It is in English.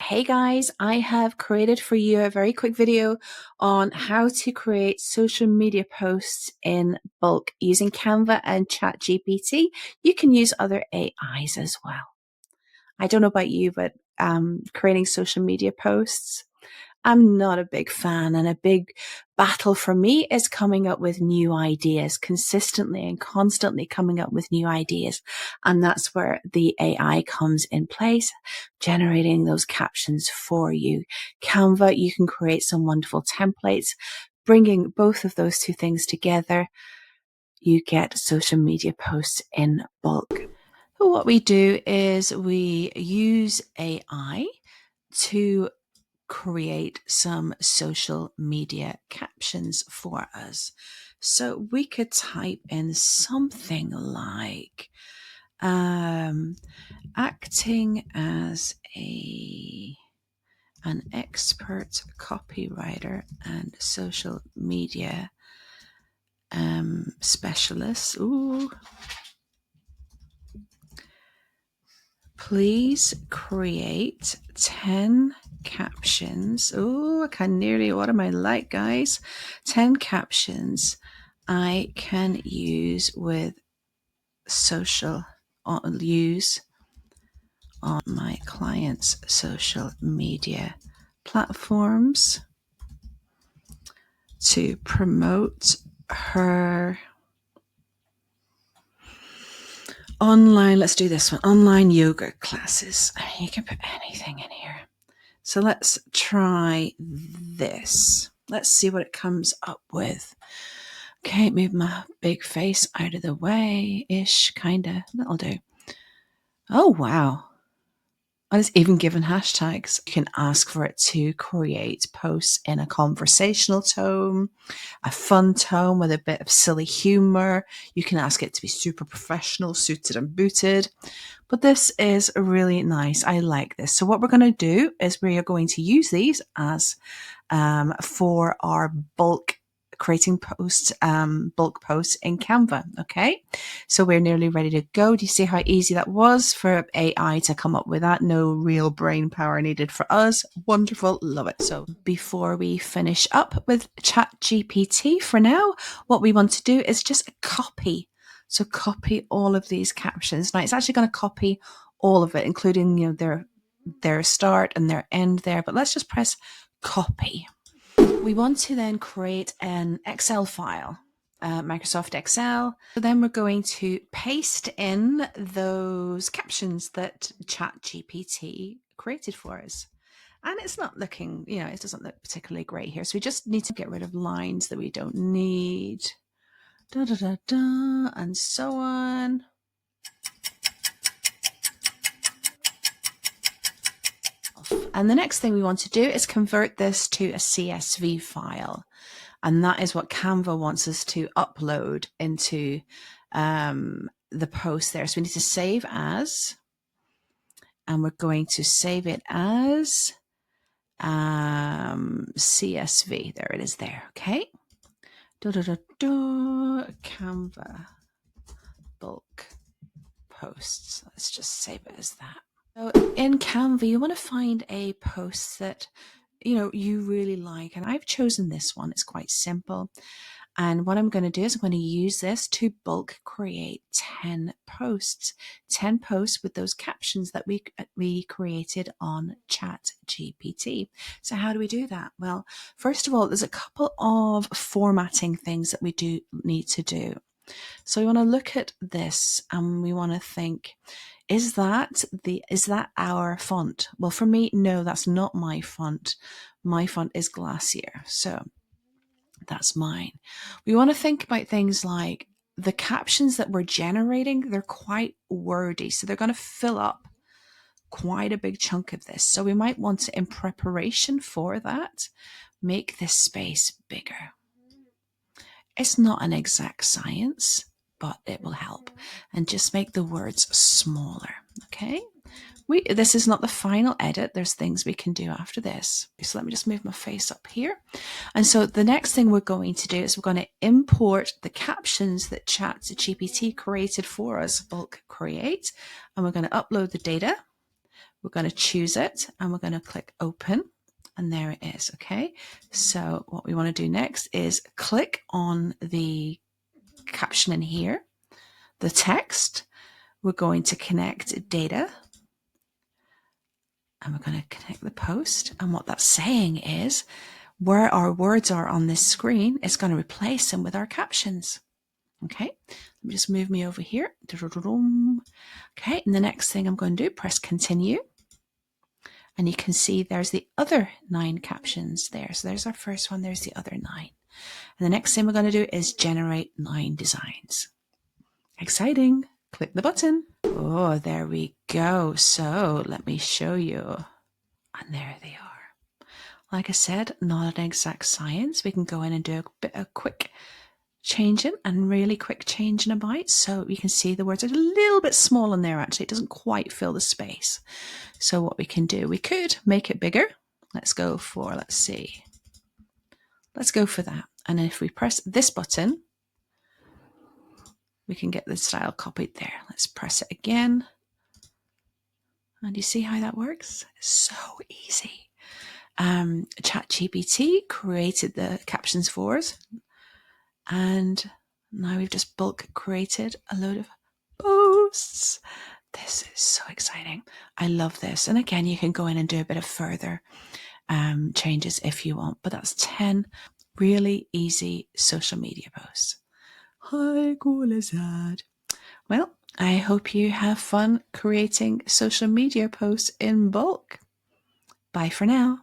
Hey guys, I have created for you a very quick video on how to create social media posts in bulk using Canva and Chat GPT. You can use other AIs as well. I don't know about you, but creating social media posts, I'm not a big fan, and a big battle for me is coming up with new ideas, consistently and constantly coming up with new ideas. And that's where the AI comes in place, generating those captions for you. Canva, you can create some wonderful templates. Bringing both of those two things together, you get social media posts in bulk. So what we do is we use AI to create some social media captions for us. So we could type in something like acting as an expert copywriter and social media specialist. Ooh. Please create 10 captions. Oh, I can nearly, what am I like, guys? 10 captions I can use on my clients' social media platforms to promote her online, let's do this one, online yoga classes. You can put anything in here. So let's try this. Let's see what it comes up with. Okay, move my big face out of the way-ish, kinda. That'll do. Oh, wow. And it's even given hashtags. You can ask for it to create posts in a conversational tone, a fun tone with a bit of silly humor. You can ask it to be super professional, suited and booted. But this is really nice. I like this. So what we're going to do is we are going to use these as for our bulk creating posts, bulk posts in Canva. Okay, so we're nearly ready to go. Do you see how easy that was for AI to come up with that? No real brain power needed for us. Wonderful, love it. So before we finish up with Chat GPT for now, what we want to do is just copy. So copy all of these captions. Now it's actually going to copy all of it, including their start and their end there. But let's just press copy. We want to then create an Excel file, Microsoft Excel. So then we're going to paste in those captions that ChatGPT created for us. And it's not looking, it doesn't look particularly great here. So we just need to get rid of lines that we don't need, and so on. And the next thing we want to do is convert this to a CSV file. And that is what Canva wants us to upload into the post there. So we need to save as, and we're going to save it as CSV. There it is there, okay? Canva bulk posts. Let's just save it as that. So in Canva, you want to find a post that you really like, and I've chosen this one. It's quite simple, and what I'm going to do is I'm going to use this to bulk create 10 posts with those captions that we created on Chat GPT. So how do we do that? Well, first of all, there's a couple of formatting things that we do need to do. So we want to look at this and we want to think, is that our font? Well, for me, no, that's not my font. My font is Glacier, so that's mine. We want to think about things like the captions that we're generating, they're quite wordy, so they're going to fill up quite a big chunk of this. So we might want to, in preparation for that, make this space bigger. It's not an exact science, but it will help. And just make the words smaller, okay? This is not the final edit. There's things we can do after this. So let me just move my face up here. And so the next thing we're going to do is we're going to import the captions that ChatGPT created for us, bulk create, and we're going to upload the data. We're going to choose it and we're going to click open. And there it is. Okay. So what we want to do next is click on the caption in here, the text. We're going to connect data and we're going to connect the post. And what that's saying is where our words are on this screen, it's going to replace them with our captions. Okay, let me just move me over here. Okay, and the next thing I'm going to do, press continue. And you can see there's the other 9 captions there. So there's our first one, there's the other 9. And the next thing we're going to do is generate 9 designs. Exciting. Click the button. Oh, there we go. So let me show you. And there they are. Like I said, not an exact science. We can go in and do a bit of quick changing and really quick changing about. So you can see the words are a little bit small in there actually. It doesn't quite fill the space. So what we can do, we could make it bigger. Let's go for, let's go for that. And if we press this button, we can get the style copied there. Let's press it again. And you see how that works? It's so easy. Chat GPT created the captions for us. And now we've just bulk created a load of posts. This is so exciting. I love this. And again, you can go in and do a bit of further changes if you want. But that's 10 really easy social media posts. How cool is that? Well, I hope you have fun creating social media posts in bulk. Bye for now.